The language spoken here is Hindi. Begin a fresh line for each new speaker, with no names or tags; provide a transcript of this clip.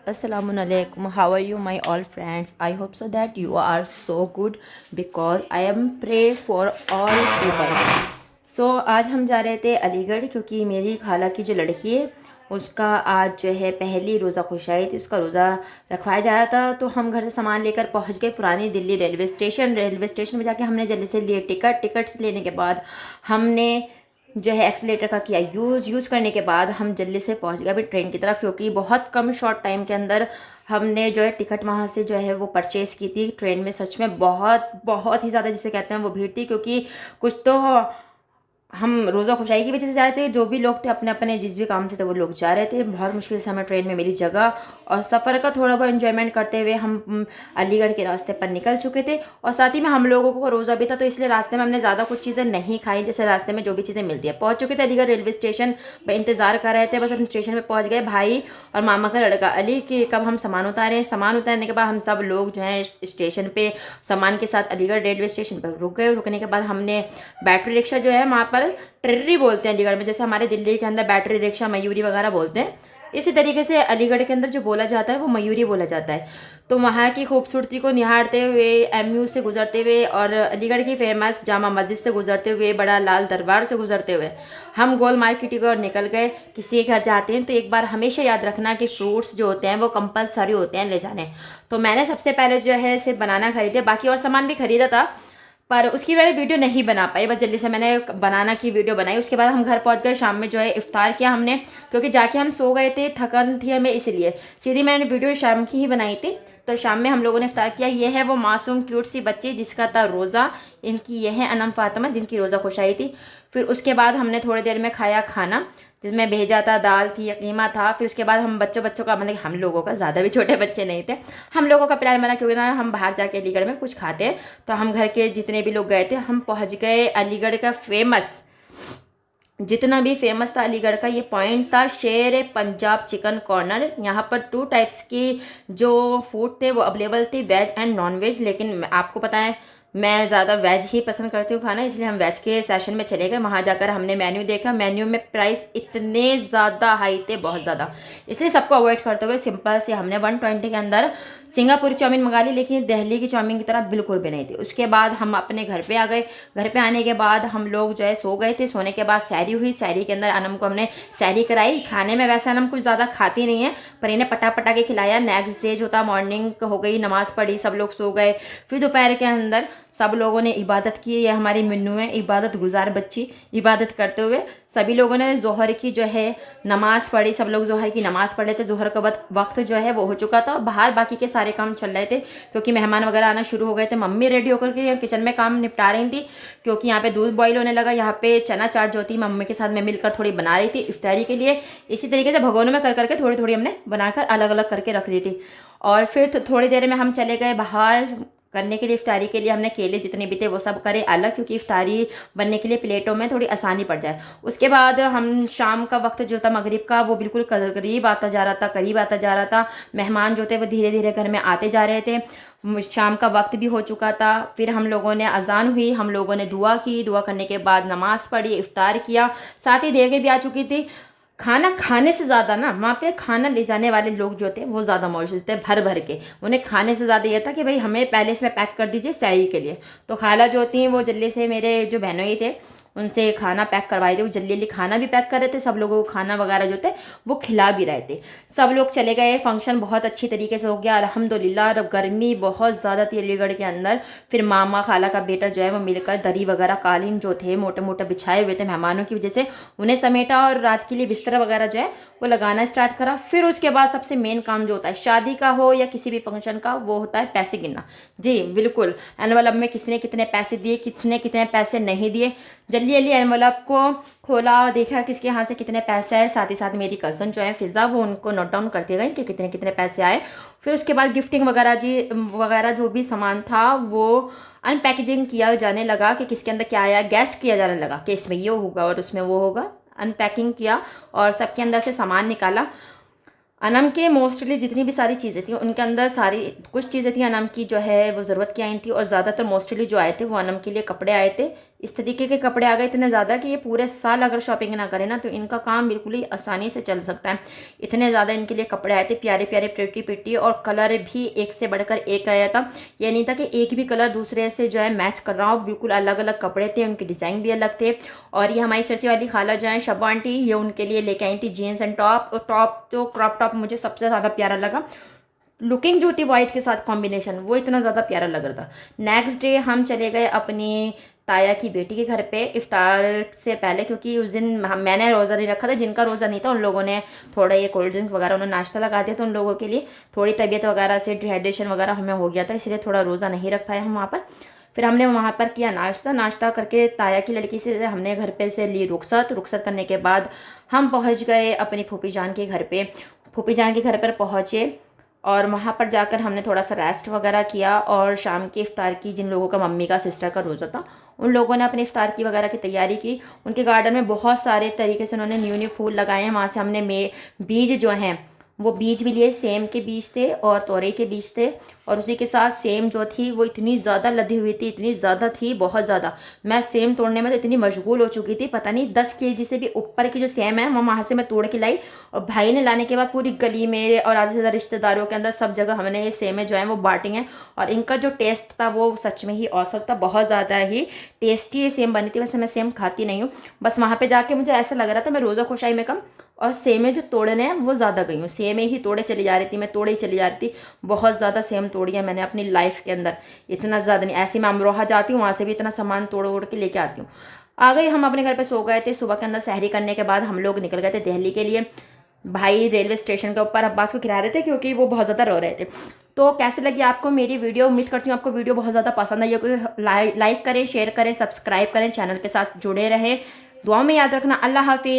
Assalamualaikum. How are you, my all friends? I hope so that you are so good because I am pray for all people. So आज हम जा रहे थे अलीगढ़ क्योंकि मेरी खाला की जो लड़की है उसका आज जो है पहली रोज़ा खुशाई थी, उसका रोज़ा रखवाया जा रहा था। तो हम घर से सामान लेकर पहुंच गए पुरानी दिल्ली रेलवे स्टेशन में जाके हमने जल्दी से लिए टिकट्स लेने के बाद हमने जो है एक्सीलेटर का किया यूज़ करने के बाद हम जल्दी से पहुंच गए अभी ट्रेन की तरफ, क्योंकि बहुत कम शॉर्ट टाइम के अंदर हमने जो है टिकट वहाँ से जो है वो परचेज़ की थी। ट्रेन में सच में बहुत बहुत ही ज़्यादा जिसे कहते हैं वो भीड़ थी, क्योंकि कुछ तो हम रोज़ा खुशाई की वजह से जा रहे थे, जो भी लोग थे अपने अपने जिस भी काम से थे वो लोग जा रहे थे। बहुत मुश्किल से हमें ट्रेन में मिली जगह और सफ़र का थोड़ा बहुत एंजॉयमेंट करते हुए हम अलीगढ़ के रास्ते पर निकल चुके थे। और साथ ही में हम लोगों को रोज़ा भी था, तो इसलिए रास्ते में हमने ज़्यादा कुछ चीज़ें नहीं खाई, जैसे रास्ते में जो भी चीज़ें मिलती है। पहुँच चुके थे अलीगढ़ रेलवे स्टेशन पर, इंतज़ार कर रहे थे। बस हम स्टेशन पर पहुँच गए। भाई और मामा का लड़का अली कि कब हम सामान उतारें। सामान उतारने के बाद हम सब लोग जो है स्टेशन पे सामान के साथ अलीगढ़ रेलवे स्टेशन पर रुक गए। रुकने के बाद हमने बैटरी रिक्शा जो है वहाँ पर ट्रिर्री बोलते हैं अलीगढ़ में, जैसे हमारे दिल्ली के अंदर बैटरी रिक्शा मयूरी वगैरह बोलते हैं, इसी तरीके से अलीगढ़ के अंदर जो बोला जाता है वो मयूरी बोला जाता है। तो वहाँ की खूबसूरती को निहारते हुए, एमयू से गुजरते हुए और अलीगढ़ की फेमस जामा मस्जिद से गुजरते हुए, बड़ा लाल दरबार से गुजरते हुए हम गोल मार्केट की ओर निकल गए। किसी के घर जाते हैं तो एक बार हमेशा याद रखना कि फ्रूट्स जो होते हैं वो कंपलसरी होते हैं ले जाने। तो मैंने सबसे पहले जो है सिर्फ बनाना खरीदे, बाकी और सामान भी खरीदा था, पर उसकी मैं वीडियो नहीं बना पाई। बस जल्दी से मैंने बनाना की वीडियो बनाई। उसके बाद हम घर पहुंच गए। शाम में जो है इफ्तार किया हमने, क्योंकि जाके हम सो गए थे, थकन थी हमें, इसलिए सीधी मैंने वीडियो शाम की ही बनाई थी। तो शाम में हम लोगों ने इफ्तार किया। ये है वो मासूम क्यूट सी बच्ची जिसका था रोज़ा, इनकी ये है अनम फातिमा जिनकी रोज़ा खुशाई थी। फिर उसके बाद हमने थोड़ी देर में खाया खाना, जिसमें भेजा था, दाल थी, कीमा था। फिर उसके बाद हम बच्चों का, मतलब हम लोगों का, ज़्यादा भी छोटे बच्चे नहीं थे, हम लोगों का प्लान बना क्योंकि ना हम बाहर जाके अलीगढ़ में कुछ खाते हैं। तो हम घर के जितने भी लोग गए थे हम पहुंच गए अलीगढ़ का फेमस, जितना भी फेमस था अलीगढ़ का, ये पॉइंट था शेर पंजाब चिकन कॉर्नर। यहाँ पर 2 टाइप्स की जो फूड थे वो अवेलेबल थे, वेज एंड नॉन वेज। लेकिन आपको पता है मैं ज़्यादा वेज ही पसंद करती हूँ खाना, इसलिए हम वेज के सेशन में चले गए। वहाँ जाकर हमने मेन्यू देखा, मेन्यू में प्राइस इतने ज़्यादा हाई थे, बहुत ज़्यादा, इसलिए सबको अवॉइड करते हुए सिंपल से हमने 120 के अंदर सिंगापुरी चाउमीन मंगा ली, लेकिन दिल्ली की चाउमीन की तरह बिल्कुल भी नहीं थी। उसके बाद हम अपने घर पे आ गए। घर पे आने के बाद हम लोग जो है सो गए थे। सोने के बाद सैरी हुई। सैरी के अंदर अनम को हमने सैरी कराई। खाने में वैसे अनम कुछ ज़्यादा खाती नहीं है, पर इन्हें पटा के खिलाया। नेक्स्ट डे जो था मॉर्निंग हो गई, नमाज़ पढ़ी, सब लोग सो गए। फिर दोपहर के अंदर सब लोगों ने इबादत की। ये हमारी मिन्नू है, इबादत गुजार बच्ची। इबादत करते हुए सभी लोगों ने जोहर की जो है नमाज़ पढ़ी। सब लोग जोहर की नमाज़ पढ़ रहे थे। जोहर का वक्त जो है वो हो चुका था। बाहर बाकी के सारे काम चल रहे थे, क्योंकि मेहमान वगैरह आना शुरू हो गए थे। मम्मी रेडी होकर के किचन में काम निपटा रही थी, क्योंकि यहाँ पे दूध बॉईल होने लगा। यहाँ पे चना चाट जो थी मम्मी के साथ में मिलकर थोड़ी बना रही थी इफ्तारी के लिए। इसी तरीके से भगोनों में कर करके थोड़ी थोड़ी हमने बनाकर अलग अलग करके रख दी थी। और फिर थोड़ी देर में हम चले गए बाहर करने के लिए। इफ्तारी के लिए हमने केले जितने भी थे वो सब करे अलग, क्योंकि इफ्तारी बनने के लिए प्लेटों में थोड़ी आसानी पड़ जाए। उसके बाद हम शाम का वक्त जो था मगरिब का, वो बिल्कुल करीब आता जा रहा था। मेहमान जो थे वो धीरे धीरे घर में आते जा रहे थे। शाम का वक्त भी हो चुका था। फिर हम लोगों ने अजान हुई, हम लोगों ने दुआ की। दुआ करने के बाद नमाज़ पढ़ी, इफ्तार किया। साथ ही देर भी आ चुकी थी। खाना खाने से ज़्यादा ना वहाँ पे खाना ले जाने वाले लोग जो थे वो ज़्यादा मौजूद थे, भर भर के। उन्हें खाने से ज़्यादा ये था कि भाई हमें पहले इसमें पैक कर दीजिए सैरी के लिए। तो खाला जो होती हैं वो जल्दी से, मेरे जो बहनों ही थे उनसे खाना पैक करवाए थे। वो जल्दी जल्दी खाना भी पैक कर रहे थे। सब लोगों को खाना वगैरह जो थे वो खिला भी रहे थे। सब लोग चले गए। फंक्शन बहुत अच्छी तरीके से हो गया अल्हम्दुलिल्लाह। गर्मी बहुत ज़्यादा थी अलीगढ़ के अंदर। फिर मामा खाला का बेटा जो है वो मिलकर दरी वगैरह कालीन जो थे मोटे मोटे बिछाए हुए थे मेहमानों की वजह से, उन्हें समेटा और रात के लिए बिस्तर वगैरह जो है वो लगाना स्टार्ट करा। फिर उसके बाद सबसे मेन काम जो होता है शादी का हो या किसी भी फंक्शन का, वो होता है पैसे गिनना। जी बिल्कुल, एनवलप में किसने कितने पैसे दिए, किसने कितने पैसे नहीं दिए। जल्दी जल्दी एनवलप को खोला, देखा किसके यहाँ से कितने पैसे आए। साथ ही साथ मेरी कज़न जो है फिज़ा, वो उनको नोट डाउन करते गई कि कितने कितने पैसे आए। फिर उसके बाद गिफ्टिंग वगैरह जो भी सामान था वो अनपैकेजिंग किया जाने लगा कि किसके अंदर क्या आया, गेस्ट किया जाने लगा कि इसमें ये होगा और उसमें वो होगा। अनपैकिंग किया और सबके अंदर से सामान निकाला। अनम के मोस्टली जितनी भी सारी चीज़ें थी उनके अंदर सारी कुछ चीज़ें थी अनम की जो है वो ज़रूरत की आई थी, और ज़्यादातर मोस्टली जो आए थे वो अनम के लिए कपड़े आए थे। इस तरीके के कपड़े आ गए इतने ज़्यादा कि ये पूरे साल अगर शॉपिंग ना करें ना तो इनका काम बिल्कुल ही आसानी से चल सकता है। इतने ज़्यादा इनके लिए कपड़े आए थे, प्यारे प्यारे प्रिटी प्रिटी, और कलर भी एक से बढ़कर एक आया था। ये नहीं था कि एक भी कलर दूसरे से जो है मैच कर रहा हो, बिल्कुल अलग अलग कपड़े थे, उनके डिज़ाइन भी अलग थे। और ये हमारी सरसी वाली खाला जो है शबा आंटी, ये उनके लिए लेके आई थी जीन्स एंड टॉप। और टॉप तो क्रॉप टॉप मुझे सबसे ज़्यादा प्यारा लगा, लुकिंग जो थी वाइट के साथ कॉम्बिनेशन, वो इतना ज़्यादा प्यारा लग रहा था। नेक्स्ट डे हम चले गए अपनी ताया की बेटी के घर पे इफ्तार से पहले, क्योंकि उस दिन मैंने रोज़ा नहीं रखा था। जिनका रोज़ा नहीं था उन लोगों ने थोड़ा ये कोल्ड ड्रिंक्स वगैरह उन्होंने नाश्ता लगा दिया था। उन लोगों के लिए थोड़ी तबीयत वगैरह से डिहाइड्रेशन वगैरह हमें हो गया था, इसलिए थोड़ा रोज़ा नहीं रख पाए हम वहाँ पर। फिर हमने वहाँ पर किया नाश्ता करके ताया की लड़की से हमने घर पे से ली रुखसत करने के बाद हम पहुँच गए अपनी फूफी जान के घर पे। फूफी जान के घर पर पहुँचे और वहाँ पर जाकर हमने थोड़ा सा रेस्ट वगैरह किया। और शाम के इफ्तार की, जिन लोगों का मम्मी का सिस्टर का रोज़ा था, उन लोगों ने अपने इफ्तार की वगैरह की तैयारी की। उनके गार्डन में बहुत सारे तरीके से उन्होंने न्यू फूल लगाए हैं। वहाँ से हमने बीज जो हैं वो बीज भी लिए, सेम के बीज थे और तोरई के बीज थे। और उसी के साथ सेम जो थी वो इतनी ज़्यादा लदी हुई थी, इतनी ज़्यादा थी, बहुत ज़्यादा। मैं सेम तोड़ने में तो इतनी मशगूल हो चुकी थी, पता नहीं 10 केजी से भी ऊपर की जो सेम है वो वहाँ से मैं तोड़ के लाई। और भाई ने लाने के बाद पूरी गली में और आधे से ज़्यादा रिश्तेदारों के अंदर सब जगह हमने ये सेमें जो है वो बांटी हैं। और इनका जो टेस्ट था वो सच में ही औसम था, बहुत ज़्यादा ही टेस्टी ये सेम बनी थी। वैसे मैं सेम खाती नहीं हूँ, बस वहाँ पर जाके मुझे ऐसा लग रहा था मैं रोज़ा खुशाई में कम और सेमें जो तोड़ने हैं वो ज़्यादा गई हूँ। सेमें ही तोड़े चली जा रही थी, मैं तोड़े ही चली जा रही थी। बहुत ज़्यादा सेम तोड़ी है मैंने अपनी लाइफ के अंदर, इतना ज़्यादा नहीं। ऐसे मैं अमरोहा जाती हूँ, वहाँ से भी इतना सामान तोड़ के लेके आती हूँ। आ गई, हम अपने घर पे सो गए थे। सुबह के अंदर सहरी करने के बाद हम लोग निकल गए थे दिल्ली के लिए। भाई रेलवे स्टेशन के ऊपर अब्बास को खिला रहे थे क्योंकि वो बहुत ज़्यादा रो रहे थे। तो कैसे लगी आपको मेरी वीडियो? उम्मीद करती हूँ आपको वीडियो बहुत ज़्यादा पसंद आई होगी। लाइक करें, शेयर करें, सब्सक्राइब करें, चैनल के साथ जुड़े रहें। दुआ में याद रखना। अल्लाह हाफिज़।